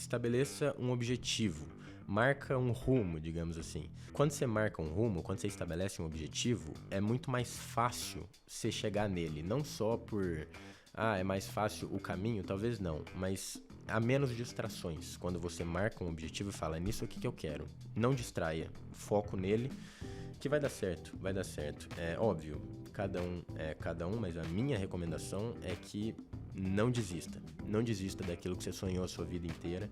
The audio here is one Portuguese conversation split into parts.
estabeleça um objetivo, marca um rumo, digamos assim. Quando você marca um rumo, quando você estabelece um objetivo, é muito mais fácil você chegar nele, não só por... é mais fácil o caminho? Talvez não, mas há menos distrações. Quando você marca um objetivo e fala, é nisso aqui que eu quero. Não distraia, foco nele, que vai dar certo, vai dar certo. É óbvio, cada um, mas a minha recomendação é que não desista. Não desista daquilo que você sonhou a sua vida inteira,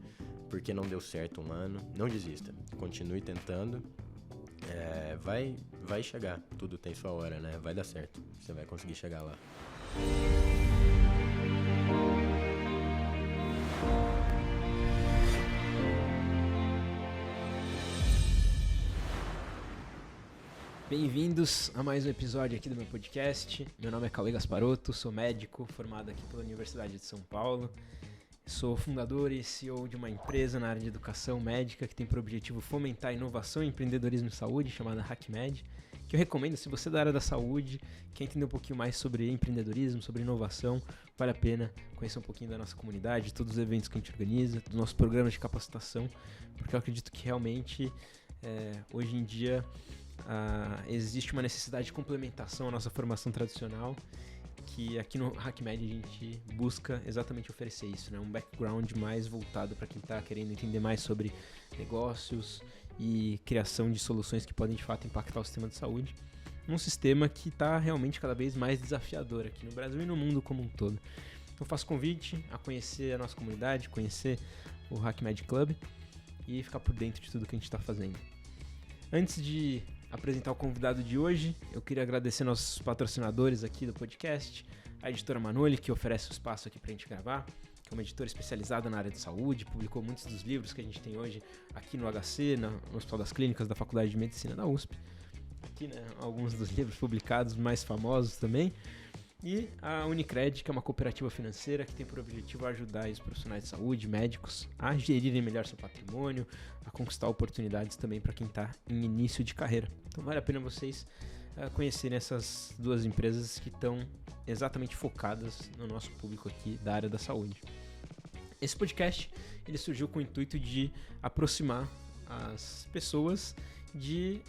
porque não deu certo um ano. Não desista, continue tentando. Vai chegar, tudo tem sua hora, né? Vai dar certo, você vai conseguir chegar lá. Bem-vindos a mais um episódio aqui do meu podcast. Meu nome é Cauê Gasparotto, sou médico formado aqui pela Universidade de São Paulo. Sou fundador e CEO de uma empresa na área de educação médica que tem por objetivo fomentar inovação e empreendedorismo em saúde, chamada HackMed, que eu recomendo se você é da área da saúde, quer entender um pouquinho mais sobre empreendedorismo, sobre inovação, vale a pena conhecer um pouquinho da nossa comunidade, de todos os eventos que a gente organiza, dos nossos programas de capacitação, porque eu acredito que realmente hoje em dia existe uma necessidade de complementação à nossa formação tradicional, que aqui no HackMed a gente busca exatamente oferecer isso, né? Um background mais voltado para quem está querendo entender mais sobre negócios e criação de soluções que podem de fato impactar o sistema de saúde, num sistema que está realmente cada vez mais desafiador aqui no Brasil e no mundo como um todo. Então faço convite a conhecer a nossa comunidade, conhecer o HackMed Club e ficar por dentro de tudo que a gente está fazendo. Antes de apresentar o convidado de hoje, eu queria agradecer nossos patrocinadores aqui do podcast, a editora Manoli, que oferece o espaço aqui pra gente gravar, que é uma editora especializada na área de saúde, publicou muitos dos livros que a gente tem hoje aqui no HC, no Hospital das Clínicas da Faculdade de Medicina da USP. Aqui, né, alguns dos livros publicados mais famosos também. E a Unicred, que é uma cooperativa financeira que tem por objetivo ajudar os profissionais de saúde, médicos, a gerirem melhor seu patrimônio, a conquistar oportunidades também para quem está em início de carreira. Então vale a pena vocês conhecerem essas duas empresas que estão exatamente focadas no nosso público aqui da área da saúde. Esse podcast ele surgiu com o intuito de aproximar as pessoas de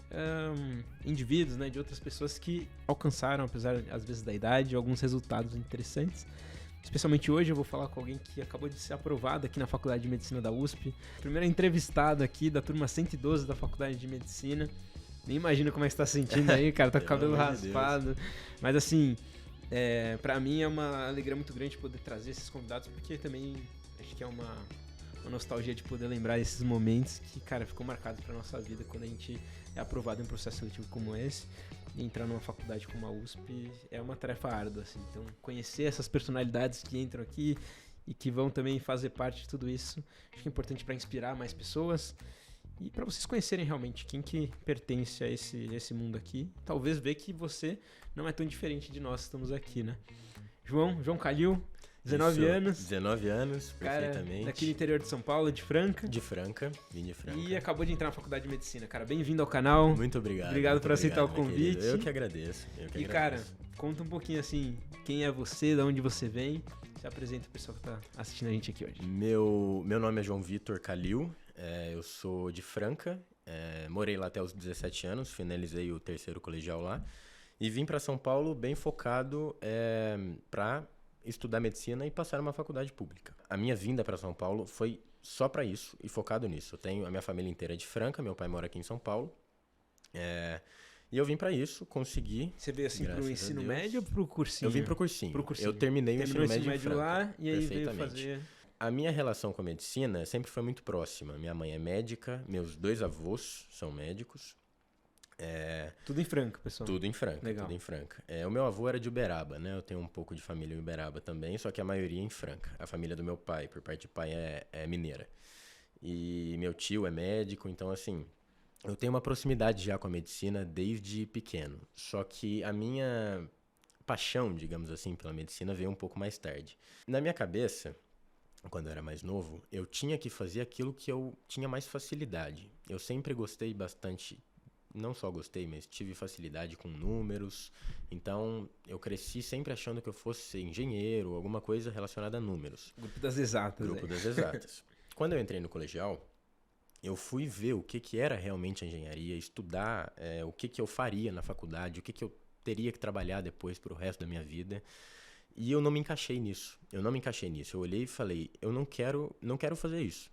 indivíduos, né, de outras pessoas que alcançaram, apesar às vezes da idade, alguns resultados interessantes. Especialmente hoje eu vou falar com alguém que acabou de ser aprovado aqui na Faculdade de Medicina da USP. Primeiro entrevistado aqui da turma 112 da Faculdade de Medicina. Nem imagino como é que você tá se sentindo aí, cara, tá com o cabelo raspado. Mas assim, pra mim é uma alegria muito grande poder trazer esses convidados, porque também acho que é uma nostalgia de poder lembrar esses momentos que, cara, ficou marcado pra nossa vida quando a gente é aprovado em um processo seletivo como esse. E entrar numa faculdade como a USP é uma tarefa árdua, assim. Então, conhecer essas personalidades que entram aqui e que vão também fazer parte de tudo isso, acho que é importante para inspirar mais pessoas e para vocês conhecerem realmente quem que pertence a esse mundo aqui. Talvez ver que você não é tão diferente de nós que estamos aqui, né? João Calil, 19 anos. 19 anos, perfeitamente. Cara, daqui do interior de São Paulo, de Franca. Vim de Franca. E acabou de entrar na Faculdade de Medicina. Cara, bem-vindo ao canal. Muito obrigado. Obrigado por aceitar o convite. Eu que agradeço. Cara, conta um pouquinho assim, quem é você, de onde você vem. Se apresenta o pessoal que tá assistindo a gente aqui hoje. Meu nome é João Vitor Calil, eu sou de Franca, morei lá até os 17 anos, finalizei o terceiro colegial lá. E vim para São Paulo bem focado para estudar medicina e passar numa faculdade pública. A minha vinda para São Paulo foi só para isso e focado nisso. Eu tenho a minha família inteira de Franca, meu pai mora aqui em São Paulo. E eu vim para isso, consegui. Você veio assim pro ensino médio ou pro cursinho? Eu vim pro cursinho. Eu terminei o ensino médio lá e aí veio fazer... A minha relação com a medicina sempre foi muito próxima. Minha mãe é médica, meus dois avós são médicos. Tudo em Franca, pessoal? Tudo em Franca, Legal. Tudo em Franca. O meu avô era de Uberaba, né? Eu tenho um pouco de família em Uberaba também, só que a maioria em Franca. A família do meu pai, por parte de pai, é mineira. E meu tio é médico, então assim, eu tenho uma proximidade já com a medicina desde pequeno. Só que a minha paixão, digamos assim, pela medicina veio um pouco mais tarde. Na minha cabeça, quando eu era mais novo, eu tinha que fazer aquilo que eu tinha mais facilidade. Eu sempre gostei bastante. Não só gostei, mas tive facilidade com números. Então, eu cresci sempre achando que eu fosse ser engenheiro, alguma coisa relacionada a números. Grupo das exatas. Grupo das exatas. quando eu entrei no colegial, eu fui ver o que era realmente a engenharia, estudar o que eu faria na faculdade, o que eu teria que trabalhar depois pro resto da minha vida. E eu não me encaixei nisso. Eu olhei e falei, eu não quero fazer isso.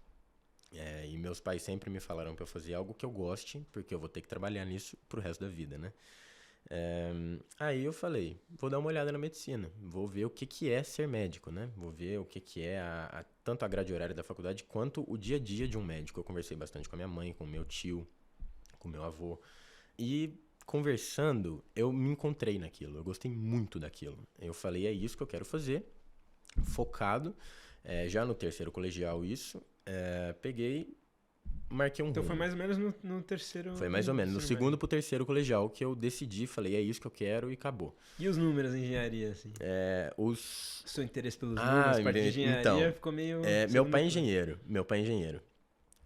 E meus pais sempre me falaram para eu fazer algo que eu goste, porque eu vou ter que trabalhar nisso pro resto da vida, né? Aí eu falei, vou dar uma olhada na medicina, vou ver o que é ser médico, né? Vou ver o que é tanto a grade horária da faculdade quanto o dia a dia de um médico. Eu conversei bastante com a minha mãe, com o meu tio, com o meu avô. E conversando, eu me encontrei naquilo, eu gostei muito daquilo. Eu falei, é isso que eu quero fazer, focado, já no terceiro colegial isso, peguei, marquei um Então rumo. foi mais ou menos no terceiro... Foi mais ou menos, no segundo pro terceiro colegial que eu decidi, falei, é isso que eu quero e acabou. E os números em engenharia, assim? Seu interesse pelos números, a parte de engenharia ficou meio... Meu pai é engenheiro.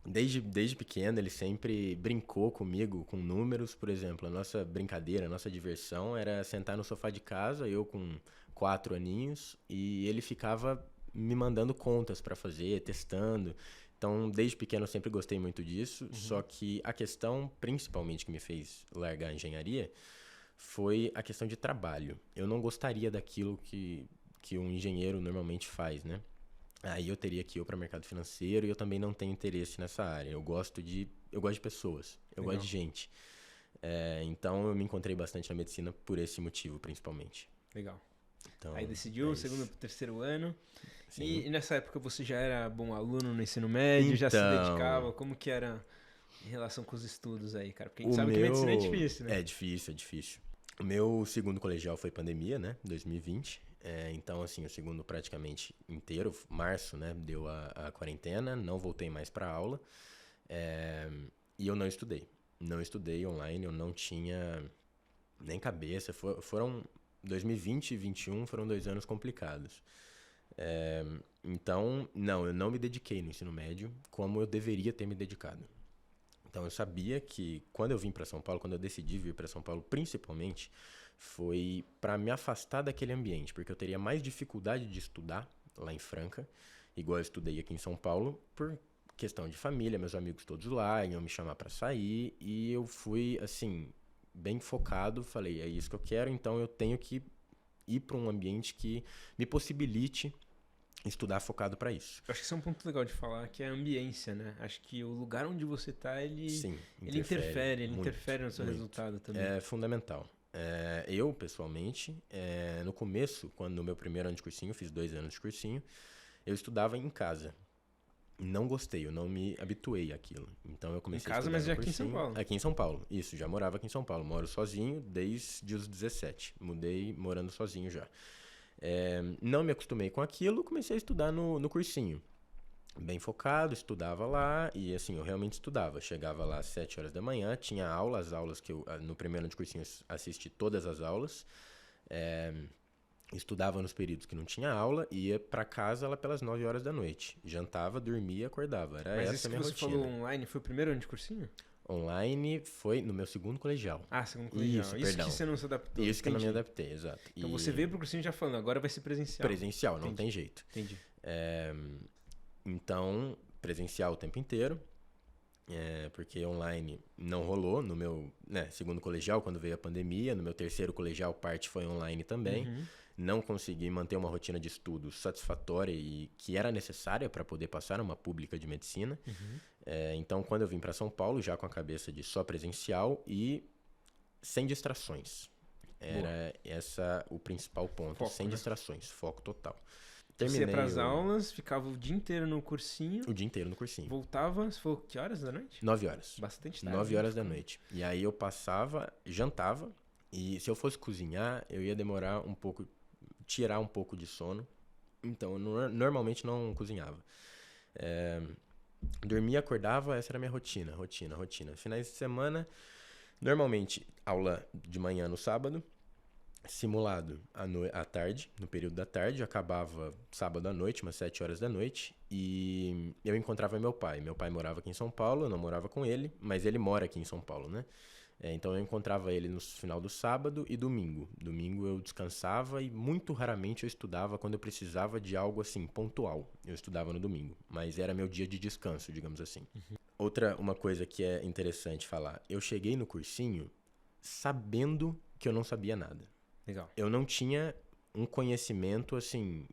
Desde pequeno, ele sempre brincou comigo com números. Por exemplo, a nossa brincadeira, a nossa diversão era sentar no sofá de casa, eu com 4 aninhos, e ele ficava me mandando contas para fazer, testando. Então, desde pequeno, eu sempre gostei muito disso. Só que a questão, principalmente, que me fez largar a engenharia foi a questão de trabalho. Eu não gostaria daquilo que um engenheiro normalmente faz, né? Aí eu teria que ir para o mercado financeiro e eu também não tenho interesse nessa área. Eu gosto de pessoas, eu gosto de gente. Então eu me encontrei bastante na medicina por esse motivo, principalmente. Legal. Então, aí decidiu o segundo pro terceiro ano. Sim. E nessa época você já era bom aluno no ensino médio, já se dedicava? Como que era em relação com os estudos aí, cara? Porque a gente sabe que medicina é difícil, né? É difícil. O meu segundo colegial foi pandemia, né? 2020. Então, assim, o segundo praticamente inteiro, março, né? Deu a quarentena, não voltei mais para aula. E eu não estudei. Não estudei online, eu não tinha nem cabeça. Foram 2020 e 2021 foram 2 anos complicados. Então, eu não me dediquei no ensino médio como eu deveria ter me dedicado. Então, eu sabia que quando eu vim para São Paulo, quando eu decidi vir para São Paulo, principalmente, foi para me afastar daquele ambiente, porque eu teria mais dificuldade de estudar lá em Franca, igual eu estudei aqui em São Paulo, por questão de família, meus amigos todos lá, iam me chamar para sair, e eu fui, assim, bem focado, falei, é isso que eu quero, então eu tenho que ir para um ambiente que me possibilite estudar focado para isso. Eu acho que isso é um ponto legal de falar, que é a ambiência, né? Acho que o lugar onde você tá, ele interfere no seu resultado também. É fundamental. Eu, pessoalmente, no começo, no meu primeiro ano de cursinho, fiz 2 anos de cursinho, eu estudava em casa. Não gostei, eu não me habituei àquilo. Então eu comecei a estudar mas já no aqui em São cursinho. Paulo? Aqui em São Paulo, isso, já morava aqui em São Paulo. Moro sozinho desde os 17. Mudei morando sozinho já. Não me acostumei com aquilo, comecei a estudar no cursinho. Bem focado, estudava lá e assim, eu realmente estudava. Chegava lá às 7 horas da manhã, tinha aula, as aulas que eu, no primeiro ano de cursinho, assisti todas as aulas. Estudava nos períodos que não tinha aula, ia pra casa lá pelas 9 horas da noite. Jantava, dormia, acordava. Era Mas essa isso a que minha você rotina. falou online foi o primeiro ano de cursinho? Online foi no meu segundo colegial. Segundo colegial. Isso, isso perdão. que você não se adaptou. Isso que eu não me adaptei, exato. Então você veio pro cursinho já falando, agora vai ser presencial. Presencial, não tem jeito. Entendi. Então, presencial o tempo inteiro, porque online não rolou. No meu segundo colegial, quando veio a pandemia, no meu terceiro colegial, parte foi online também. Não consegui manter uma rotina de estudo satisfatória e que era necessária para poder passar numa pública de medicina. Então, quando eu vim para São Paulo, já com a cabeça de só presencial e sem distrações. Era essa o principal ponto, Foco, sem né? distrações, foco total. Você ia pras aulas, ficava o dia inteiro no cursinho. O dia inteiro no cursinho. Voltava, você falou que horas da noite? 9 horas. Bastante tarde. 9 horas da noite. E aí eu passava, jantava, e se eu fosse cozinhar, eu ia demorar um pouco, tirar um pouco de sono. Então, eu normalmente não cozinhava. Dormia, acordava, essa era a minha rotina. Finais de semana, normalmente aula de manhã no sábado, simulado à tarde, no período da tarde, acabava sábado à noite, umas 7 horas da noite, e eu encontrava meu pai. Meu pai morava aqui em São Paulo, eu não morava com ele, mas ele mora aqui em São Paulo, né? Então eu encontrava ele no final do sábado e domingo. Domingo eu descansava e muito raramente eu estudava quando eu precisava de algo assim, pontual. Eu estudava no domingo, mas era meu dia de descanso, digamos assim. Uma coisa que é interessante falar. Eu cheguei no cursinho sabendo que eu não sabia nada. Legal. Eu não tinha um conhecimento assim,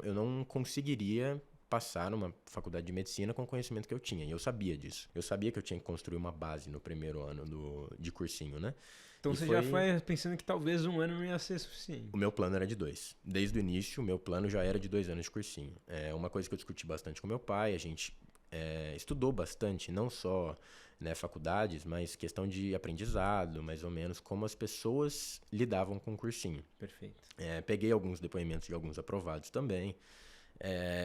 eu não conseguiria passar numa faculdade de medicina com o conhecimento que eu tinha. E eu sabia disso. Eu sabia que eu tinha que construir uma base no primeiro ano de cursinho, né? Então você já foi pensando que talvez um ano não ia ser suficiente. O meu plano era de 2. Desde o início, o meu plano já era de 2 anos de cursinho. É uma coisa que eu discuti bastante com meu pai. A gente estudou bastante, não só faculdades, mas questão de aprendizado, mais ou menos, como as pessoas lidavam com o cursinho. Perfeito. Peguei alguns depoimentos de alguns aprovados também.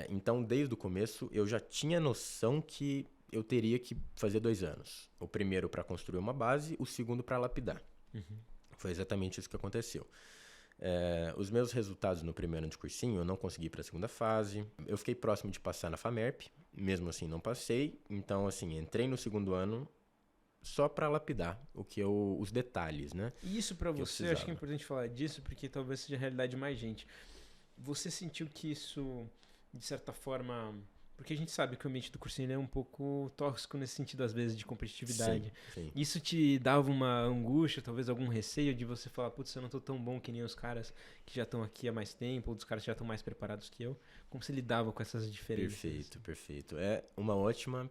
Então, desde o começo, eu já tinha noção que eu teria que fazer 2 anos. O primeiro para construir uma base, o segundo para lapidar. Foi exatamente isso que aconteceu. Os meus resultados no primeiro ano de cursinho, eu não consegui para a segunda fase. Eu fiquei próximo de passar na FAMERP, mesmo assim não passei. Então, assim, entrei no segundo ano só para lapidar os detalhes, né? E isso para você, acho que é importante falar disso, porque talvez seja a realidade de mais gente. Você sentiu que isso, de certa forma... Porque a gente sabe que o ambiente do cursinho é um pouco tóxico nesse sentido, às vezes, de competitividade. Sim. Isso te dava uma angústia, talvez algum receio de você falar, putz, eu não tô tão bom que nem os caras que já estão aqui há mais tempo, ou dos caras que já estão mais preparados que eu. Como você lidava com essas diferenças? Perfeito. É uma ótima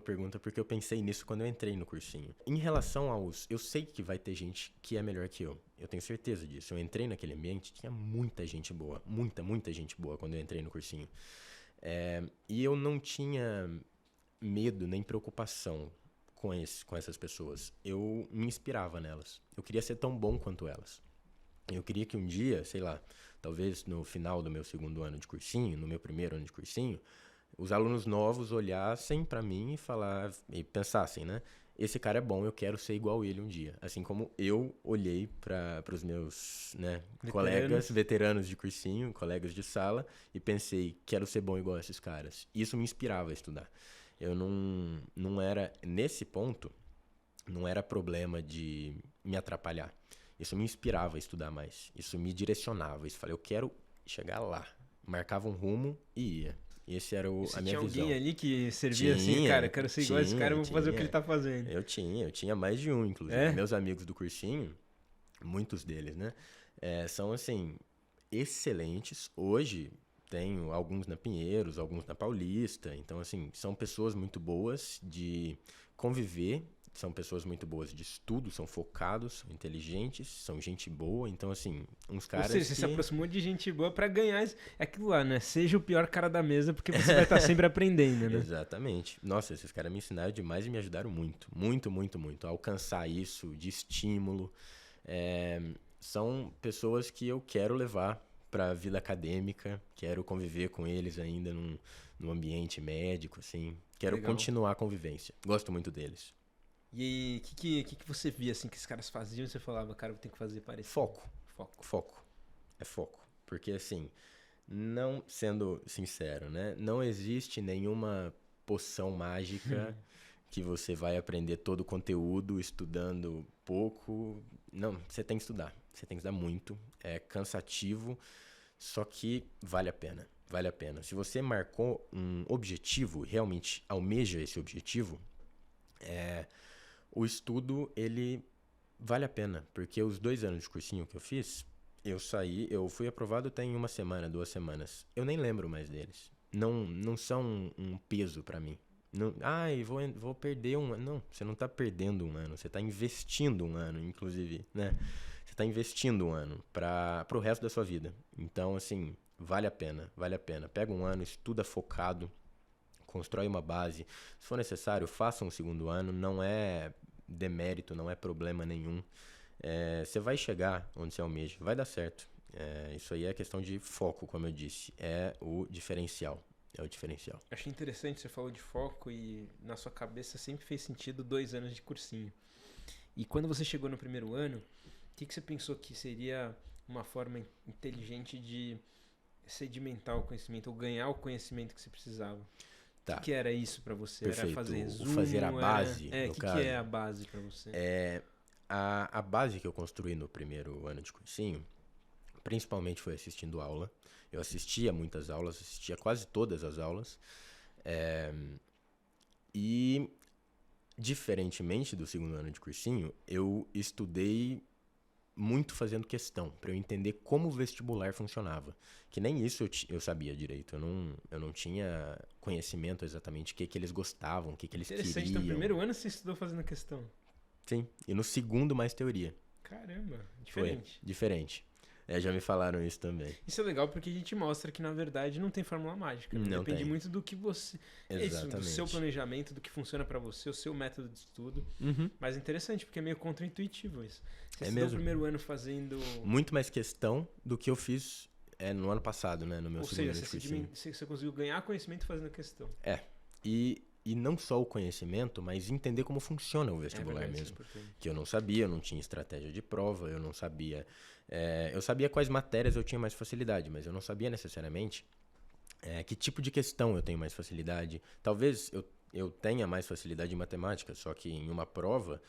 pergunta, porque eu pensei nisso quando eu entrei no cursinho. Em relação eu sei que vai ter gente que é melhor que eu. Eu tenho certeza disso. Eu entrei naquele ambiente, tinha muita gente boa. Muita gente boa quando eu entrei no cursinho. E eu não tinha medo nem preocupação com essas pessoas. Eu me inspirava nelas. Eu queria ser tão bom quanto elas. Eu queria que um dia, sei lá, talvez no final do meu segundo ano de cursinho, no meu primeiro ano de cursinho, os alunos novos olhassem pra mim e pensassem, né? Esse cara é bom, eu quero ser igual ele um dia. Assim como eu olhei para os meus colegas, veteranos de cursinho, colegas de sala, e pensei, quero ser bom igual a esses caras. Isso me inspirava a estudar. Eu não era, nesse ponto, não era problema de me atrapalhar. Isso me inspirava a estudar mais. Isso me direcionava. Isso falei, eu quero chegar lá. Marcava um rumo e ia. Esse era a minha visão. Tinha alguém ali que servia assim, cara, eu quero ser igual a esse cara, eu vou fazer o que ele tá fazendo. Eu tinha mais de um, inclusive. Meus amigos do cursinho, muitos deles, né? São, assim, excelentes. Hoje, tenho alguns na Pinheiros, alguns na Paulista. Então, assim, são pessoas muito boas de conviver. São pessoas muito boas de estudo, são focados, são inteligentes, são gente boa. Então, assim, uns caras. Ou seja, você se aproximou de gente boa pra ganhar aquilo lá, né? Seja o pior cara da mesa, porque você vai estar sempre aprendendo, né? Exatamente. Nossa, esses caras me ensinaram demais e me ajudaram muito. Muito a alcançar isso de estímulo. São pessoas que eu quero levar pra vida acadêmica, quero conviver com eles ainda num ambiente médico, assim. Quero continuar a convivência. Gosto muito deles. E o que você via assim que esses caras faziam e você falava, cara, eu tenho que fazer parecido? Foco. É foco. Porque assim, não sendo sincero, né? Não existe nenhuma poção mágica que você vai aprender todo o conteúdo estudando pouco. Não, você tem que estudar. Você tem que estudar muito. É cansativo, só que vale a pena. Vale a pena. Se você marcou um objetivo, realmente almeja esse objetivo, o estudo, ele vale a pena, porque os 2 anos de cursinho que eu fiz, eu fui aprovado tem 1 semana, 2 semanas. Eu nem lembro mais deles. Não são um peso pra mim. Não, vou perder um ano. Não, você não tá perdendo um ano, você tá investindo um ano, inclusive, né? Você tá investindo um ano pro resto da sua vida. Então, assim, vale a pena. Pega um ano, estuda focado, constrói uma base. Se for necessário, faça um segundo ano. Não é demérito, não é problema nenhum. Você vai chegar onde você almeja. Vai dar certo. Isso aí é questão de foco, como eu disse. É o diferencial. Achei interessante, você falou de foco e na sua cabeça sempre fez sentido 2 anos de cursinho. E quando você chegou no primeiro ano, o que você pensou que seria uma forma inteligente de sedimentar o conhecimento ou ganhar o conhecimento que você precisava? Tá. O que era isso pra você? Perfeito. Era fazer resumo? Fazer a base, no caso. O que é a base pra você? A base que eu construí no primeiro ano de cursinho, principalmente foi assistindo aula. Eu assistia muitas aulas, assistia quase todas as aulas. E, diferentemente do segundo ano de cursinho, eu estudei muito fazendo questão, para eu entender como o vestibular funcionava. Que nem isso eu sabia direito. Eu não tinha conhecimento exatamente o que eles gostavam, o que eles Interessante, queriam. no primeiro ano você estudou fazendo questão. Sim, e no segundo mais teoria. Caramba, diferente. Foi, diferente. Já me falaram isso também. Isso é legal porque a gente mostra que, na verdade, não tem fórmula mágica. Né? Não Depende tem. muito do que você... Exatamente. do seu planejamento, do que funciona pra você, o seu método de estudo. Mas é interessante, porque é meio contra-intuitivo isso. Você estudou mesmo. o primeiro ano fazendo... Muito mais questão do que eu fiz no ano passado, né? No meu segundo ano de cursinho. Você conseguiu ganhar conhecimento fazendo questão. E não só o conhecimento, mas entender como funciona o vestibular mesmo. Que eu não sabia, eu não tinha estratégia de prova, eu não sabia... eu sabia quais matérias eu tinha mais facilidade, mas eu não sabia necessariamente que tipo de questão eu tenho mais facilidade. Talvez eu tenha mais facilidade em matemática, só que em uma prova,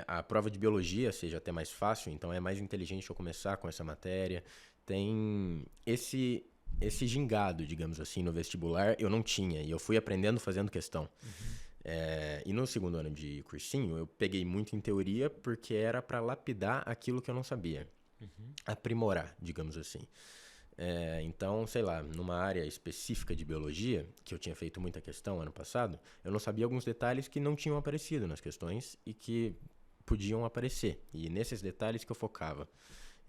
a prova de biologia seja até mais fácil, então é mais inteligente eu começar com essa matéria. Tem esse gingado, digamos assim, no vestibular, eu não tinha. E eu fui aprendendo fazendo questão. E no segundo ano de cursinho, eu peguei muito em teoria porque era para lapidar aquilo que eu não sabia. Aprimorar, digamos assim. Então, sei lá, numa área específica de biologia, que eu tinha feito muita questão ano passado, eu não sabia alguns detalhes que não tinham aparecido nas questões e que podiam aparecer. E nesses detalhes que eu focava.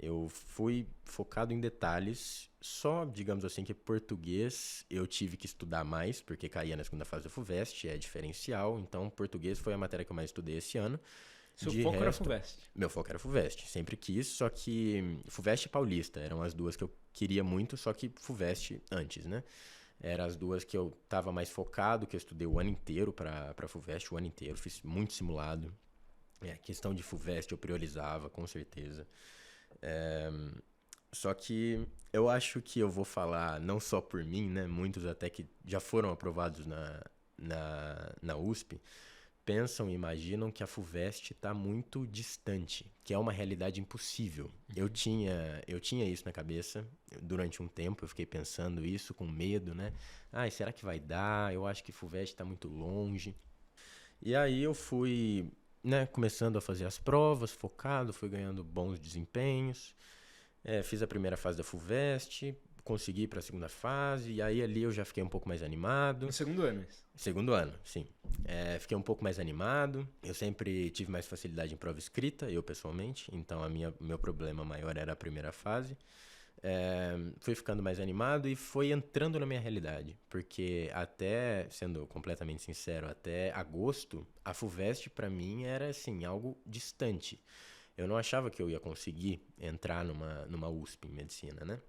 Eu fui focado em detalhes, só, digamos assim, que português eu tive que estudar mais, porque caía na segunda fase da FUVEST, é diferencial, então português foi a matéria que eu mais estudei esse ano. Seu foco era FUVEST? Meu foco era FUVEST, sempre quis, só que FUVEST e Paulista eram as duas que eu queria muito, só que FUVEST antes, né? Eram as duas que eu tava mais focado, que eu estudei o ano inteiro para FUVEST, o ano inteiro, fiz muito simulado. Questão de FUVEST eu priorizava, com certeza. Só que eu acho que eu vou falar não só por mim, né? Muitos até que já foram aprovados na USP pensam e imaginam que a FUVEST está muito distante, que é uma realidade impossível. Eu tinha isso na cabeça durante um tempo, eu fiquei pensando isso com medo, né? Será que vai dar? Eu acho que FUVEST está muito longe. E aí eu fui, né, começando a fazer as provas, focado, fui ganhando bons desempenhos. Fiz a primeira fase da FUVEST, consegui ir para a segunda fase, e aí ali eu já fiquei um pouco mais animado. No segundo ano, isso? Segundo ano, sim. Fiquei um pouco mais animado. Eu sempre tive mais facilidade em prova escrita, eu pessoalmente, então meu problema maior era a primeira fase. Fui ficando mais animado e foi entrando na minha realidade, porque até, sendo completamente sincero, até agosto, a FUVEST para mim era assim, algo distante. Eu não achava que eu ia conseguir entrar numa USP em medicina, né?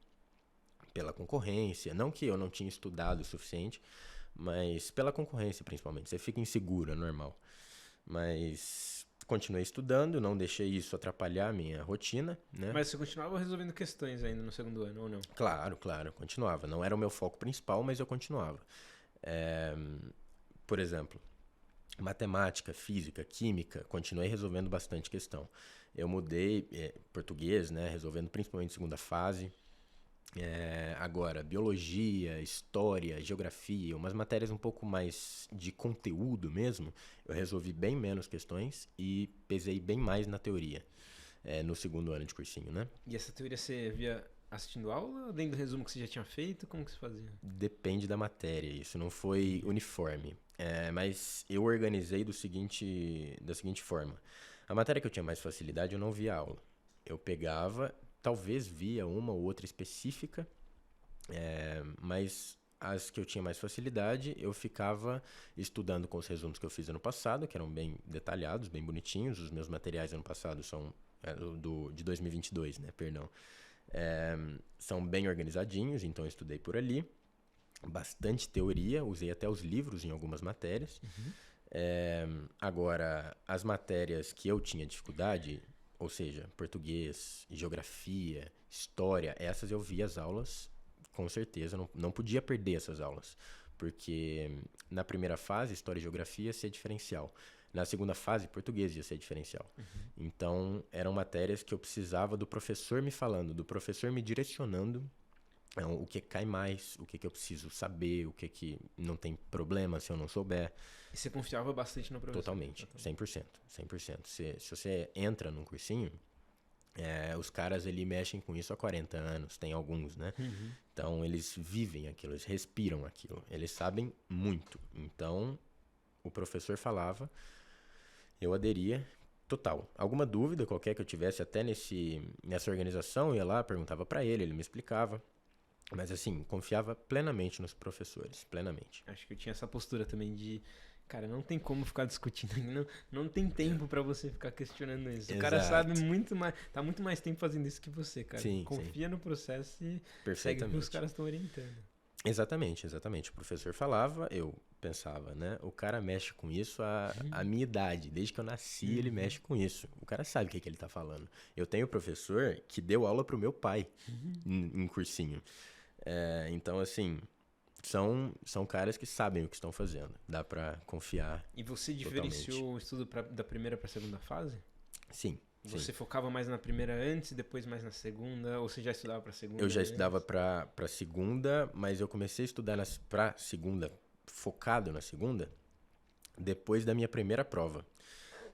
Pela concorrência, não que eu não tinha estudado o suficiente, mas pela concorrência principalmente. Você fica inseguro, é normal. Mas continuei estudando, não deixei isso atrapalhar a minha rotina, né? Mas você continuava resolvendo questões ainda no segundo ano, ou não? Claro, continuava. Não era o meu foco principal, mas eu continuava. Por exemplo, matemática, física, química, continuei resolvendo bastante questão. Eu mudei português, né? Resolvendo principalmente segunda fase. Agora, biologia, história, geografia, umas matérias um pouco mais de conteúdo mesmo, eu resolvi bem menos questões e pesei bem mais na teoria, no segundo ano de cursinho, né? E essa teoria você via assistindo aula, além do resumo que você já tinha feito, como que você fazia? Depende da matéria, isso não foi uniforme, mas eu organizei da seguinte forma. A matéria que eu tinha mais facilidade eu não via aula, eu pegava... Talvez via uma ou outra específica, mas as que eu tinha mais facilidade, eu ficava estudando com os resumos que eu fiz ano passado, que eram bem detalhados, bem bonitinhos. Os meus materiais ano passado são de 2022, né? Perdão. São bem organizadinhos, então eu estudei por ali. Bastante teoria, usei até os livros em algumas matérias. Agora, as matérias que eu tinha dificuldade... Ou seja, português, geografia, história, essas eu via as aulas, com certeza, não podia perder essas aulas. Porque na primeira fase, história e geografia, ia ser diferencial. Na segunda fase, português ia ser diferencial. Então, eram matérias que eu precisava do professor me falando, do professor me direcionando o que cai mais, o que eu preciso saber, o que não tem problema se eu não souber. E você confiava bastante no professor? Totalmente, 100%. 100%. Se você entra num cursinho, os caras ali mexem com isso há 40 anos, tem alguns, né? Então, eles vivem aquilo, eles respiram aquilo, eles sabem muito. Então, o professor falava, eu aderia total. Alguma dúvida qualquer que eu tivesse até nessa organização, eu ia lá, perguntava pra ele me explicava. Mas assim, confiava plenamente nos professores, plenamente. Acho que eu tinha essa postura também de, cara, não tem como ficar discutindo, não tem tempo pra você ficar questionando isso. O cara sabe muito mais, tá muito mais tempo fazendo isso que você, cara. Sim, confia no processo e perfeitamente. segue o que os caras estão orientando. Exatamente. O professor falava, eu pensava, né? O cara mexe com isso a minha idade. Desde que eu nasci, ele mexe com isso. O cara sabe o que ele tá falando. Eu tenho professor que deu aula pro meu pai em cursinho. Então, assim, são caras que sabem o que estão fazendo. Dá pra confiar. E você diferenciou totalmente o estudo da primeira pra segunda fase? Sim. Você focava mais na primeira antes, depois mais na segunda? Ou você já estudava pra segunda? Eu já estudava pra segunda, mas eu comecei a estudar pra segunda, focado na segunda, depois da minha primeira prova.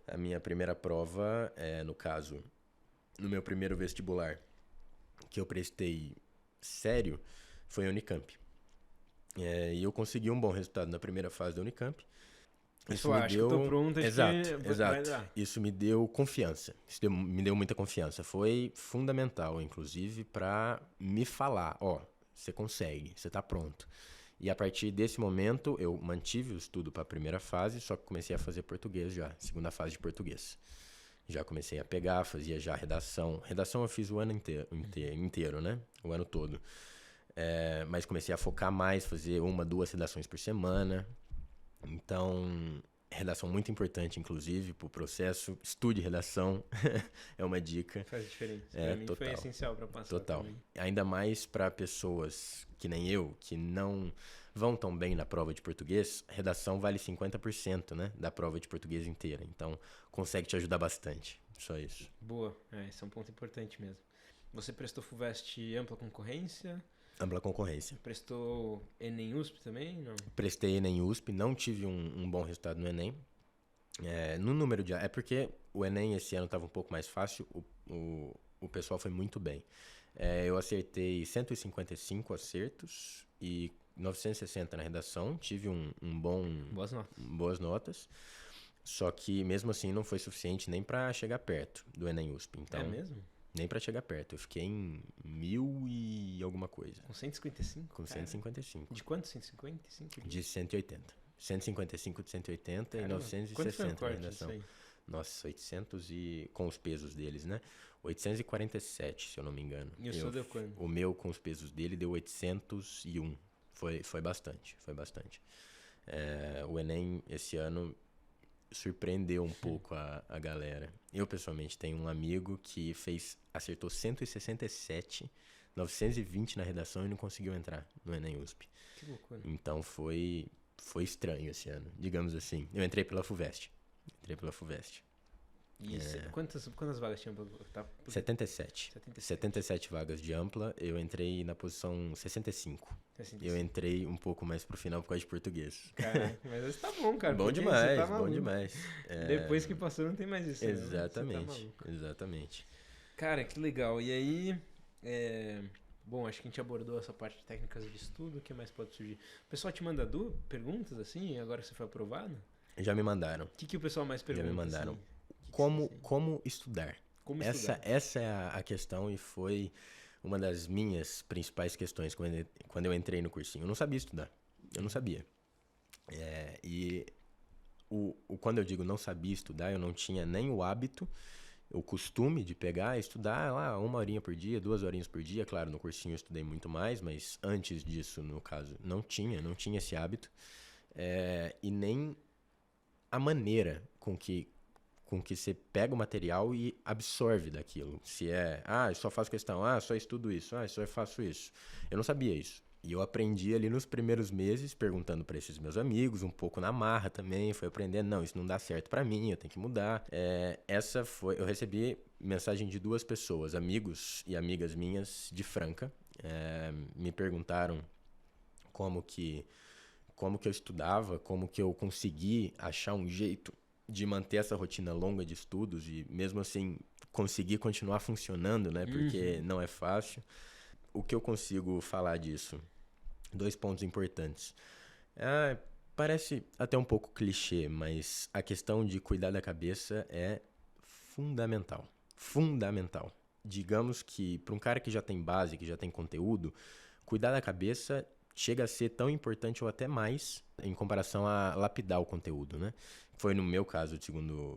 A minha primeira prova, no caso, no meu primeiro vestibular, que eu prestei sério, foi a Unicamp. E eu consegui um bom resultado na primeira fase da Unicamp. Isso me deu... que eu tô pronto, exato. Isso me deu confiança. Me deu muita confiança. Foi fundamental, inclusive, para me falar, você consegue, você tá pronto. E a partir desse momento, eu mantive o estudo para a primeira fase, só que comecei a fazer português já, segunda fase de português. Já comecei a pegar, fazia já redação. Redação eu fiz o ano inteiro, né? O ano todo. Mas comecei a focar mais, fazer 1, 2 redações por semana. Então, redação muito importante, inclusive, para o processo. Estude redação, é uma dica. Faz diferença. Para mim foi essencial para passar. Total. Também. Ainda mais para pessoas que nem eu, que não vão tão bem na prova de português, redação vale 50%, né, da prova de português inteira. Então, consegue te ajudar bastante. Só isso. Boa. Esse é um ponto importante mesmo. Você prestou FUVEST ampla concorrência? Ampla concorrência. Prestou Enem USP também? Não? Prestei Enem USP, não tive um bom resultado no Enem. No número de... É porque o Enem esse ano estava um pouco mais fácil, o pessoal foi muito bem. Eu acertei 155 acertos e 960 na redação, tive boas notas. Só que mesmo assim não foi suficiente nem para chegar perto do Enem USP. Então, é mesmo? Nem pra chegar perto. Eu fiquei em 1000 e alguma coisa. Com 155? Com 155. De quanto? 155? De 180. 155 de 180. Caramba. E 960 quanto foi o corte disso aí? Nossa, 800 e... Com os pesos deles, né? 847, se eu não me engano. E o seu deu quanto? O meu, com os pesos dele, deu 801. Foi bastante. O Enem, esse ano... surpreendeu um pouco a galera. Eu, pessoalmente, tenho um amigo que acertou 167, 920 na redação e não conseguiu entrar no Enem USP. Que loucura. Então, foi estranho esse ano, digamos assim. Eu entrei pela FUVEST. E quantas vagas tinha? 77. 77 vagas de ampla. Eu entrei na posição 65. Eu entrei um pouco mais pro final por causa de português. Caraca, mas isso tá bom, cara. Bom demais, bom demais. Depois que passou não tem mais isso. Exatamente, exatamente. Cara, que legal. E aí, bom, acho que a gente abordou essa parte de técnicas de estudo. O que mais pode surgir? O pessoal te manda perguntas, assim, agora que você foi aprovado? Já me mandaram. O que o pessoal mais pergunta? Já me mandaram. Assim? Como estudar? Essa é a questão e foi uma das minhas principais questões quando eu entrei no cursinho. Eu não sabia estudar. Eu não sabia. Quando eu digo não sabia estudar, eu não tinha nem o hábito, o costume de pegar e estudar lá 1 horinha por dia, 2 horinhas por dia. Claro, no cursinho eu estudei muito mais, mas antes disso, no caso, não tinha esse hábito. E nem a maneira com que você pega o material e absorve daquilo. Se eu só faço questão, só estudo isso, só faço isso. Eu não sabia isso. E eu aprendi ali nos primeiros meses, perguntando para esses meus amigos, um pouco na marra também, fui aprendendo, não, isso não dá certo para mim, eu tenho que mudar. Eu recebi mensagem de 2 pessoas, amigos e amigas minhas de Franca, me perguntaram como que eu estudava, como que eu consegui achar um jeito de manter essa rotina longa de estudos e mesmo assim conseguir continuar funcionando, né? Porque não é fácil. O que eu consigo falar disso? 2 pontos importantes. Parece até um pouco clichê, mas a questão de cuidar da cabeça é fundamental. Fundamental. Digamos que para um cara que já tem base, que já tem conteúdo, cuidar da cabeça chega a ser tão importante ou até mais em comparação a lapidar o conteúdo, né? Foi no meu caso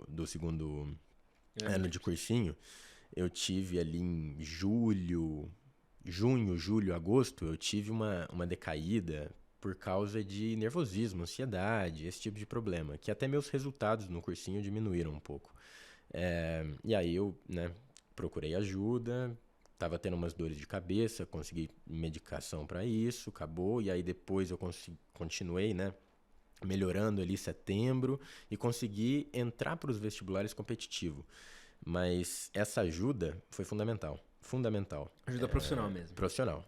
do segundo ano de cursinho. Eu tive ali em junho, julho, agosto, eu tive uma decaída por causa de nervosismo, ansiedade, esse tipo de problema, que até meus resultados no cursinho diminuíram um pouco. E aí eu, né, procurei ajuda, tava tendo umas dores de cabeça, consegui medicação para isso, acabou, e aí depois eu continuei, né, melhorando ali setembro e consegui entrar para os vestibulares competitivos. Mas essa ajuda foi fundamental. Fundamental. Ajuda profissional mesmo. Profissional,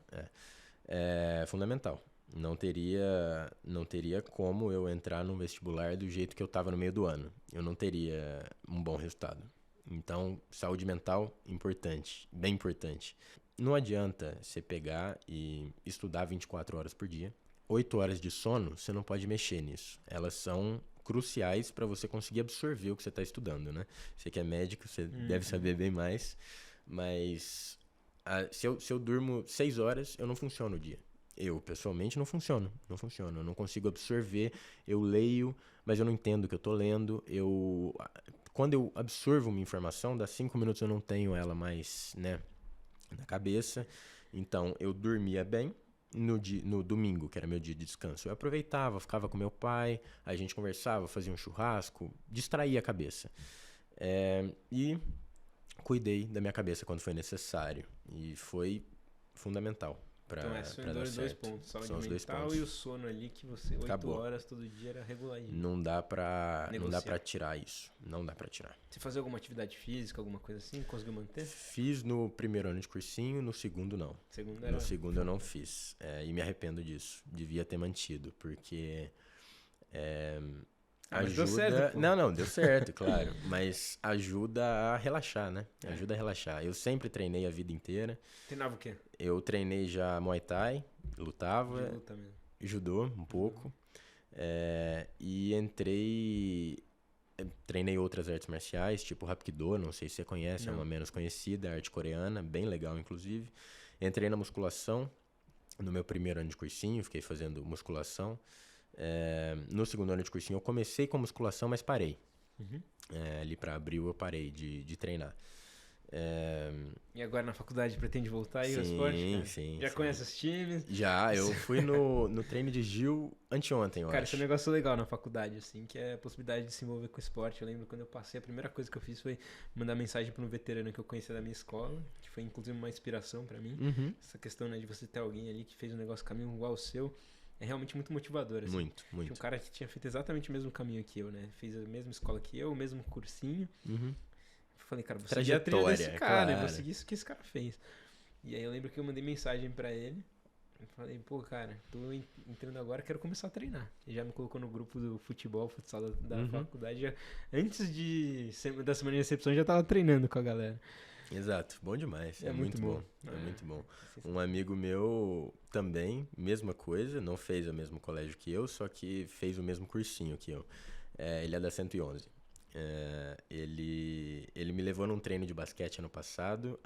é fundamental. Não teria como eu entrar no vestibular do jeito que eu estava no meio do ano. Eu não teria um bom resultado. Então, saúde mental, importante, bem importante. Não adianta você pegar e estudar 24 horas por dia. 8 horas de sono, você não pode mexer nisso. Elas são cruciais para você conseguir absorver o que você está estudando, né? Você que é médico, você deve saber bem mais. Mas se eu durmo 6 horas, eu não funciono o dia. Eu, pessoalmente, não funciono. Eu não consigo absorver. Eu leio, mas eu não entendo o que eu tô lendo. Quando eu absorvo uma informação, dá 5 minutos eu não tenho ela mais, né, na cabeça. Então, eu dormia bem. No domingo, que era meu dia de descanso, eu aproveitava, ficava com meu pai, a gente conversava, fazia um churrasco, distraía a cabeça. E cuidei da minha cabeça quando foi necessário. E foi fundamental para então, dar dois certo. pontos, saúde São os 2 mental pontos. e o sono ali, que você 8 Acabou. horas todo dia era reguladinho. Não dá pra Negociar. tirar isso. Não dá pra tirar. Você fazia alguma atividade física, alguma coisa assim? Conseguiu manter? Fiz no primeiro ano de cursinho, no segundo não. Segunda No segundo eu não fiz. E me arrependo disso. Devia ter mantido, porque mas ajuda... deu certo, pô. Não, deu certo, claro. Mas ajuda a relaxar, né? Ajuda a relaxar. Eu sempre treinei a vida inteira. Treinava o quê? Eu treinei já Muay Thai, lutava, De luta mesmo. judô um pouco. E treinei outras artes marciais, tipo Hapkido, não sei se você conhece, Não. é uma menos conhecida, arte coreana, bem legal inclusive. Entrei na musculação no meu primeiro ano de cursinho, fiquei fazendo musculação. No segundo ano de cursinho eu comecei com musculação, mas parei. Ali para abril eu parei de treinar. E agora na faculdade pretende voltar aí ao esporte? Cara? Sim. Já conhece os times? Já, eu fui no treino de Gil anteontem, eu Cara, acho. esse é um negócio legal na faculdade, assim, que é a possibilidade de se envolver com o esporte. Eu lembro quando eu passei, a primeira coisa que eu fiz foi mandar mensagem para um veterano que eu conhecia da minha escola, que foi inclusive uma inspiração para mim. Essa questão, né, de você ter alguém ali que fez um negócio caminho igual ao seu, é realmente muito motivador, assim. Muito. Tinha um cara que tinha feito exatamente o mesmo caminho que eu, né? Fez a mesma escola que eu, o mesmo cursinho. Eu falei, cara, vou seguir a trilha desse cara, claro. vou seguir isso que esse cara fez. E aí eu lembro que eu mandei mensagem pra ele. Eu falei, pô, cara, tô entrando agora, quero começar a treinar. Ele já me colocou no grupo do futebol, futsal da faculdade. Antes da semana de recepção, já tava treinando com a galera. Exato, bom demais. É muito bom. É muito bom. Um amigo meu também, mesma coisa, não fez o mesmo colégio que eu, só que fez o mesmo cursinho que eu. Ele é da 111. Ele me levou num treino de basquete ano passado,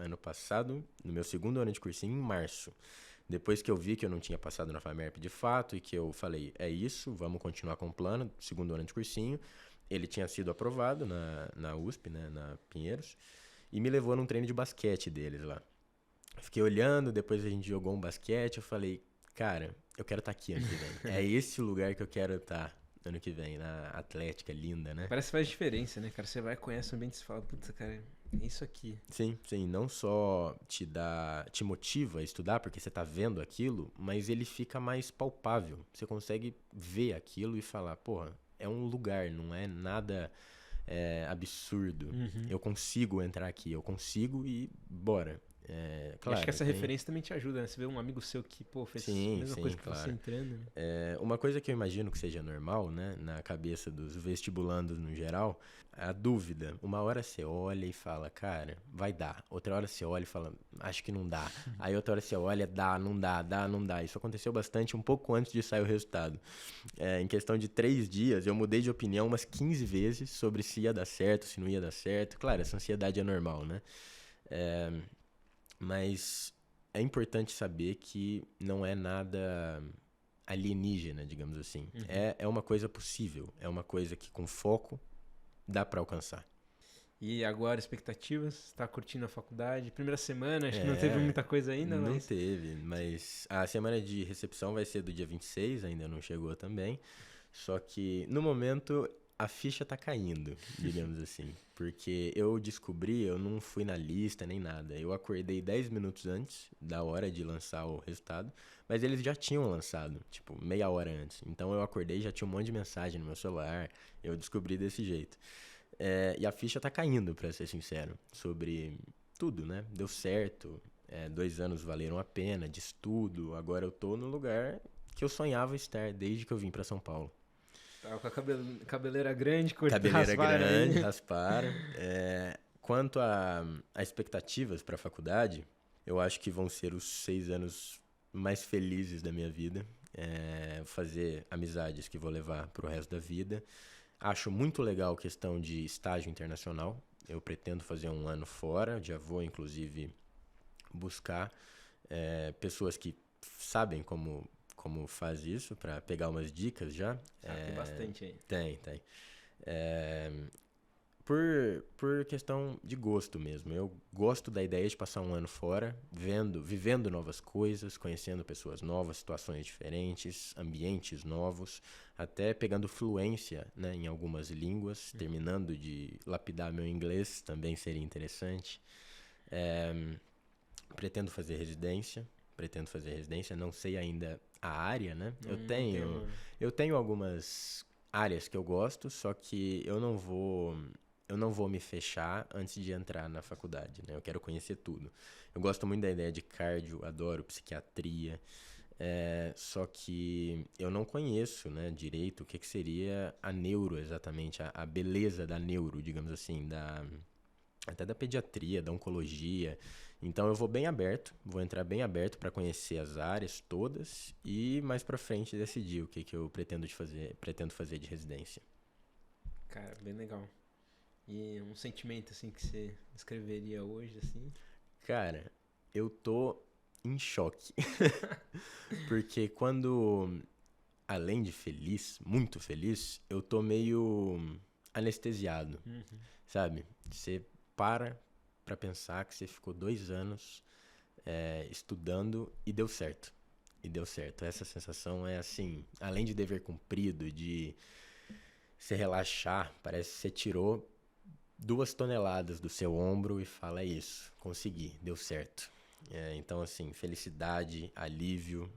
no meu segundo ano de cursinho, em março. Depois que eu vi que eu não tinha passado na FAMERP de fato e que eu falei, é isso, vamos continuar com o plano, segundo ano de cursinho. Ele tinha sido aprovado na USP, né, na Pinheiros, e me levou num treino de basquete deles lá. Fiquei olhando, depois a gente jogou um basquete, eu falei, cara, eu quero estar aqui ano que vem. É esse o lugar que eu quero estar ano que vem, na Atlética linda, né? Parece que faz diferença, né, cara? Você vai, conhece o ambiente e você fala, putz, cara, é isso aqui. Sim, sim, não só te motiva a estudar porque você tá vendo aquilo, mas ele fica mais palpável. Você consegue ver aquilo e falar, porra, é um lugar, não é nada absurdo. Uhum. Eu consigo entrar aqui, eu consigo e bora. E Claro, acho que essa tem... referência também te ajuda, né? Você vê um amigo seu que, pô, fez a Sim, mesma sim, coisa que claro. você entrando, né? Uma coisa que eu imagino que seja normal, né, na cabeça dos vestibulandos no geral, a dúvida. Uma hora você olha e fala, cara, vai dar. Outra hora você olha e fala, acho que não dá. Aí outra hora você olha, dá, não dá, dá, não dá. Isso aconteceu bastante um pouco antes de sair o resultado. Em questão de 3 dias, eu mudei de opinião umas 15 vezes sobre se ia dar certo, se não ia dar certo. Claro, essa ansiedade é normal, né? Mas é importante saber que não é nada alienígena, digamos assim. Uhum. É uma coisa possível, é uma coisa que com foco dá pra alcançar. E agora, expectativas? Tá curtindo a faculdade? Primeira semana, acho que não teve muita coisa ainda, não mas... teve, mas a semana de recepção vai ser do dia 26, ainda não chegou também. Só que, no momento, a ficha tá caindo, digamos assim. Porque eu descobri, eu não fui na lista nem nada. Eu acordei 10 minutos antes da hora de lançar o resultado, mas eles já tinham lançado, tipo, meia hora antes. Então eu acordei e já tinha um monte de mensagem no meu celular. Eu descobri desse jeito. E a ficha tá caindo, pra ser sincero, sobre tudo, né? Deu certo, 2 anos valeram a pena, de estudo. Agora eu tô no lugar que eu sonhava estar desde que eu vim pra São Paulo. Tava com a cabeleira grande, Cabeleira grande, aí. rasparam. Quanto a expectativas para a faculdade, eu acho que vão ser os 6 anos mais felizes da minha vida. Fazer amizades que vou levar pro resto da vida. Acho muito legal a questão de estágio internacional. Eu pretendo fazer um ano fora, já vou inclusive buscar pessoas que sabem como faz isso, para pegar umas dicas já. Tem bastante aí. Tem. Por questão de gosto mesmo. Eu gosto da ideia de passar um ano fora, vivendo novas coisas, conhecendo pessoas novas, situações diferentes, ambientes novos, até pegando fluência, né, em algumas línguas, terminando de lapidar meu inglês, também seria interessante. Pretendo fazer residência, não sei ainda a área, né? Eu tenho algumas áreas que eu gosto, só que eu não vou me fechar antes de entrar na faculdade, né? Eu quero conhecer tudo. Eu gosto muito da ideia de cardio, adoro psiquiatria, só que eu não conheço, né, direito o que seria a neuro exatamente, a beleza da neuro, digamos assim, até da pediatria, da oncologia. Então eu vou entrar bem aberto para conhecer as áreas todas e mais para frente decidir o que eu pretendo fazer de residência. Cara, bem legal. E um sentimento, assim, que você escreveria hoje, assim? Cara, eu tô em choque. Porque além de feliz, muito feliz, eu tô meio anestesiado, sabe? Você para pra pensar que você ficou 2 anos estudando e deu certo. Essa sensação é assim, além de dever cumprido, de se relaxar, parece que você tirou 2 toneladas do seu ombro e fala, é isso, consegui, deu certo. Então, assim, felicidade, alívio,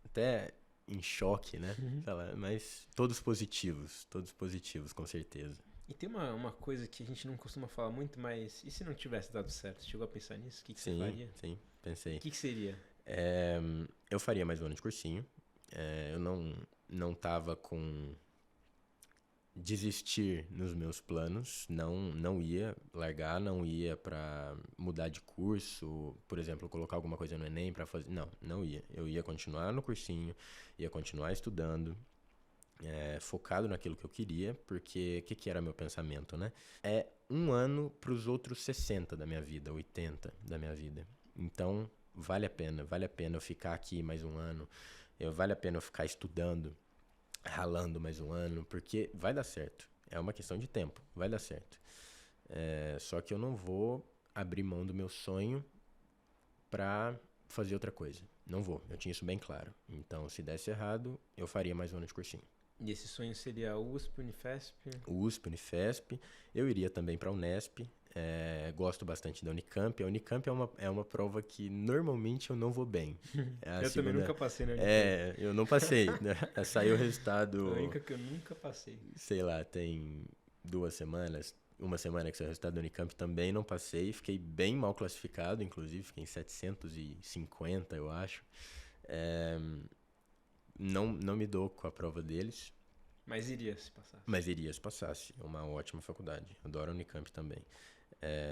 até em choque, né? Mas todos positivos, com certeza. E tem uma coisa que a gente não costuma falar muito, mas e se não tivesse dado certo? Chegou a pensar nisso? O que você faria? Sim, pensei. O que seria? Eu faria mais um ano de cursinho. Eu não tava com desistir nos meus planos, não ia largar, não ia pra mudar de curso, por exemplo, colocar alguma coisa no Enem pra fazer, não ia. Eu ia continuar no cursinho, ia continuar estudando, focado naquilo que eu queria, porque o que era meu pensamento, né? É um ano pros outros 60 da minha vida, 80 da minha vida. Então, vale a pena eu ficar aqui mais um ano, vale a pena eu ficar estudando, ralando mais um ano, porque vai dar certo. É uma questão de tempo, vai dar certo. Só que eu não vou abrir mão do meu sonho pra fazer outra coisa. Não vou. Eu tinha isso bem claro. Então, se desse errado, eu faria mais um ano de cursinho. E esse sonho seria USP, Unifesp? USP, Unifesp. Eu iria também para a Unesp. Gosto bastante da Unicamp. A Unicamp é uma prova que normalmente eu não vou bem. Eu também nunca passei na Unicamp. Eu não passei. Né? Saiu o resultado... A única que eu nunca passei. Sei lá, tem 2 semanas... Uma semana que saiu o resultado da Unicamp também não passei. Fiquei bem mal classificado, inclusive. Fiquei em 750, eu acho. Não me dou com a prova deles. Mas iria se passasse. Mas iria se passasse. É uma ótima faculdade. Adoro a Unicamp também.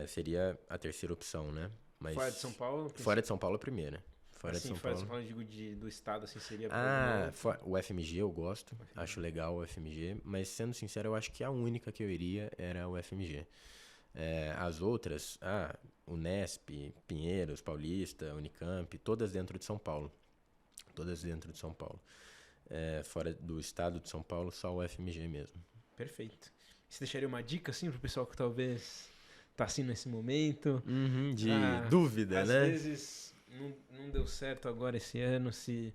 Seria a terceira opção, né? Mas fora de São Paulo? Fora de São Paulo, a primeira. Fora de São Paulo, digo, do estado, assim, seria... O FMG eu gosto. Acho legal o FMG. Mas, sendo sincero, eu acho que a única que eu iria era o FMG. As outras, Unesp, Pinheiros, Paulista, Unicamp, todas dentro de São Paulo. Fora do estado de São Paulo, só o FMG mesmo. Perfeito. Você deixaria uma dica, assim, pro pessoal que talvez tá assim nesse momento? De dúvida, né? Às vezes não deu certo agora esse ano, se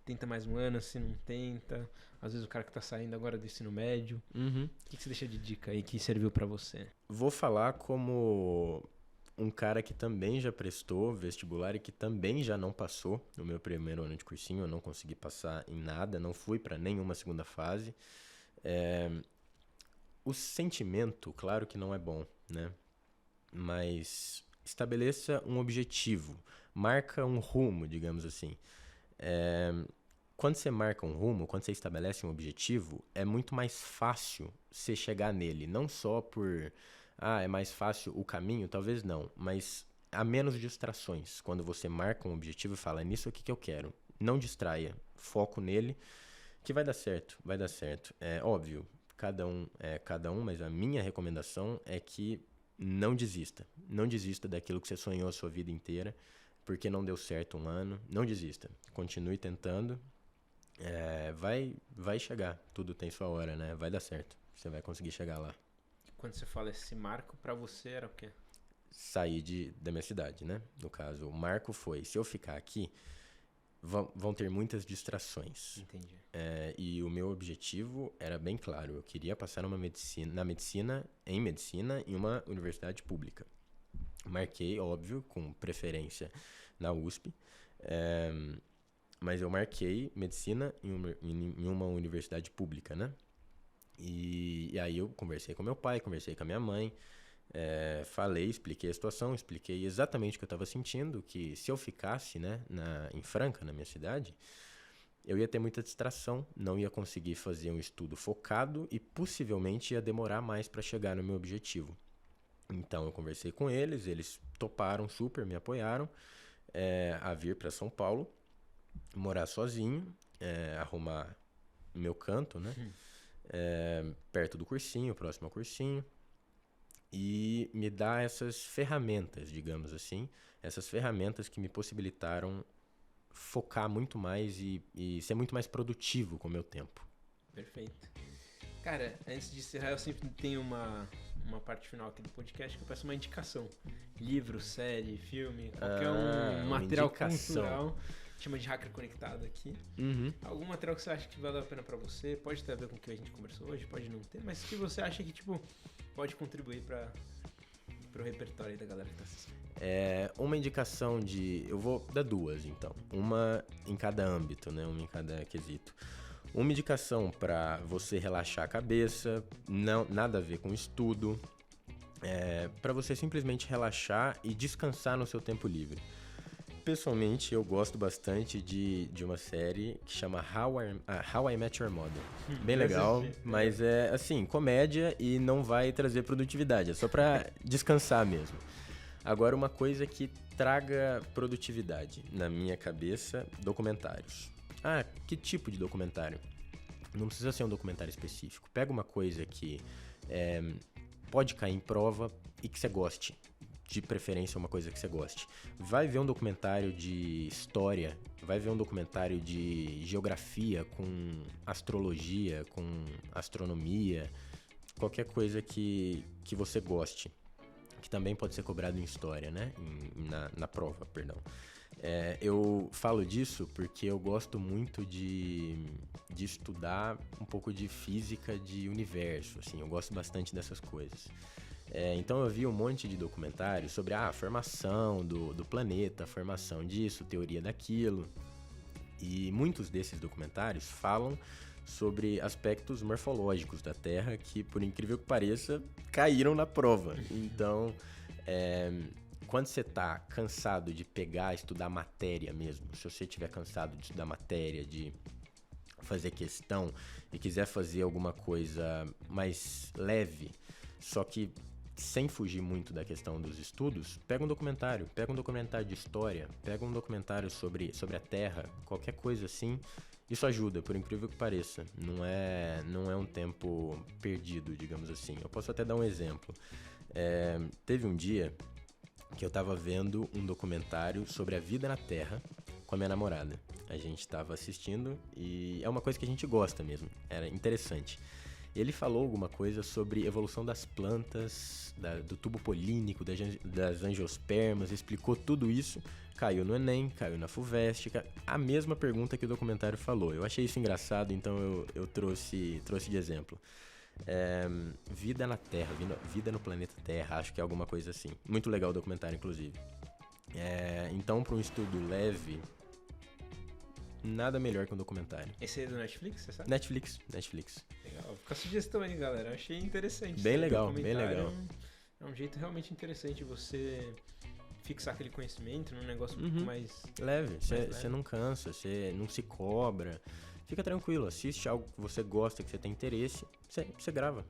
tenta mais um ano, se não tenta. Às vezes o cara que tá saindo agora do ensino médio. O que você deixa de dica aí que serviu pra você? Vou falar como um cara que também já prestou vestibular e que também já não passou no meu primeiro ano de cursinho. Eu não consegui passar em nada, não fui para nenhuma segunda fase. O sentimento, claro que não é bom, né? Mas estabeleça um objetivo, marca um rumo, digamos assim. Quando você marca um rumo, quando você estabelece um objetivo, é muito mais fácil você chegar nele. Não só por... é mais fácil o caminho? Talvez não, mas há menos distrações. Quando você marca um objetivo e fala, é nisso aqui que eu quero. Não distraia, foco nele, que vai dar certo, vai dar certo. É óbvio, cada um, mas a minha recomendação é que não desista. Não desista daquilo que você sonhou a sua vida inteira, porque não deu certo um ano. Não desista, continue tentando. Vai chegar, tudo tem sua hora, né? Vai dar certo, você vai conseguir chegar lá. Quando você fala esse marco, pra você era o quê? Sair da minha cidade, né? No caso, o marco foi, se eu ficar aqui, vão ter muitas distrações. Entendi. E o meu objetivo era bem claro, eu queria passar em medicina em uma universidade pública. Marquei, óbvio, com preferência na USP, mas eu marquei medicina em uma universidade pública, né? E aí eu conversei com meu pai, conversei com a minha mãe, expliquei a situação, expliquei exatamente o que eu estava sentindo, que se eu ficasse, né, em Franca, na minha cidade, eu ia ter muita distração, não ia conseguir fazer um estudo focado e possivelmente ia demorar mais para chegar no meu objetivo. Então eu conversei com eles toparam super, me apoiaram a vir para São Paulo, morar sozinho, arrumar meu canto, né? Perto do cursinho, próximo ao cursinho, e me dar essas ferramentas, digamos assim, essas ferramentas que me possibilitaram focar muito mais e ser muito mais produtivo com o meu tempo. Perfeito. Cara, antes de encerrar, eu sempre tenho uma parte final aqui do podcast que eu peço uma indicação. Livro, série, filme, qualquer material cultural. Chama de Hacker Conectado aqui. Algum material que você acha que vale a pena pra você, pode ter a ver com o que a gente conversou hoje, pode não ter, mas que você acha que, pode contribuir pro repertório aí da galera que tá assistindo. Uma indicação eu vou dar 2, então. Uma em cada âmbito, né? Uma em cada quesito. Uma indicação para você relaxar a cabeça, nada a ver com estudo, para você simplesmente relaxar e descansar no seu tempo livre. Pessoalmente, eu gosto bastante de uma série que chama How I Met Your Mother. Bem legal, mas é assim, comédia e não vai trazer produtividade, é só para descansar mesmo. Agora, uma coisa que traga produtividade na minha cabeça, documentários. Que tipo de documentário? Não precisa ser um documentário específico. Pega uma coisa que pode cair em prova e que você goste. De preferência, uma coisa que você goste. Vai ver um documentário de história, vai ver um documentário de geografia, com astrologia, com astronomia, qualquer coisa que você goste, que também pode ser cobrado em história, né? Na prova, perdão. Eu falo disso porque eu gosto muito de estudar um pouco de física de universo, assim, eu gosto bastante dessas coisas. Então eu vi um monte de documentários sobre a formação do planeta, a formação disso, teoria daquilo. E muitos desses documentários falam sobre aspectos morfológicos da Terra que, por incrível que pareça, caíram na prova. Então, quando você está cansado de pegar, estudar matéria mesmo, se você estiver cansado de estudar matéria, de fazer questão e quiser fazer alguma coisa mais leve, só que sem fugir muito da questão dos estudos, pega um documentário de história, pega um documentário sobre a Terra, qualquer coisa assim. Isso ajuda, por incrível que pareça. Não é um tempo perdido, digamos assim. Eu posso até dar um exemplo. Teve um dia que eu tava vendo um documentário sobre a vida na Terra com a minha namorada. A gente tava assistindo e é uma coisa que a gente gosta mesmo. Era interessante. Ele falou alguma coisa sobre evolução das plantas, do tubo polínico, das angiospermas, explicou tudo isso, caiu no Enem, caiu na FUVEST, a mesma pergunta que o documentário falou. Eu achei isso engraçado, então eu trouxe de exemplo. Vida na Terra, vida no planeta Terra, acho que é alguma coisa assim. Muito legal o documentário, inclusive. Então, para um estudo leve, nada melhor que um documentário. Esse é do Netflix, você sabe? Netflix. Legal. Fica a sugestão aí, galera. Achei interessante. Bem legal, bem legal. É um jeito realmente interessante você fixar aquele conhecimento num negócio um pouco mais leve. Você não cansa, você não se cobra. Fica tranquilo, assiste algo que você gosta, que você tem interesse, você grava.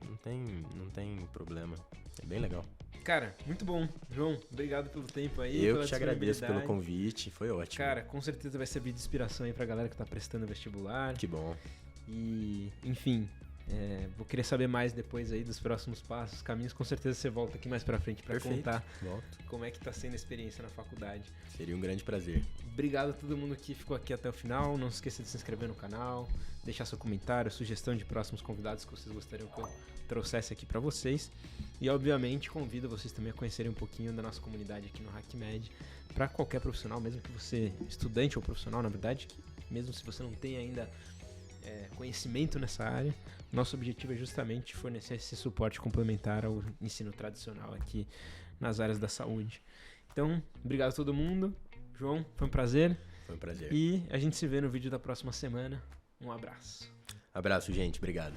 Não tem problema. É bem legal. Cara, muito bom. João, obrigado pelo tempo aí. Eu que te agradeço pelo convite, foi ótimo. Cara, com certeza vai servir de inspiração aí pra galera que tá prestando vestibular. Que bom. E, enfim, vou querer saber mais depois aí dos próximos passos, caminhos. Com certeza você volta aqui mais pra frente pra contar como é que tá sendo a experiência na faculdade. Seria um grande prazer. Obrigado a todo mundo que ficou aqui até o final. Não se esqueça de se inscrever no canal, deixar seu comentário, sugestão de próximos convidados que vocês gostariam que eu trouxesse aqui pra vocês. E, obviamente, convido vocês também a conhecerem um pouquinho da nossa comunidade aqui no HackMed, para qualquer profissional, mesmo que você, estudante ou profissional, na verdade, que mesmo se você não tem ainda conhecimento nessa área, nosso objetivo é justamente fornecer esse suporte complementar ao ensino tradicional aqui nas áreas da saúde. então, obrigado a todo mundo. João, foi um prazer. Foi um prazer. E a gente se vê no vídeo da próxima semana. Um abraço. Abraço, gente. Obrigado.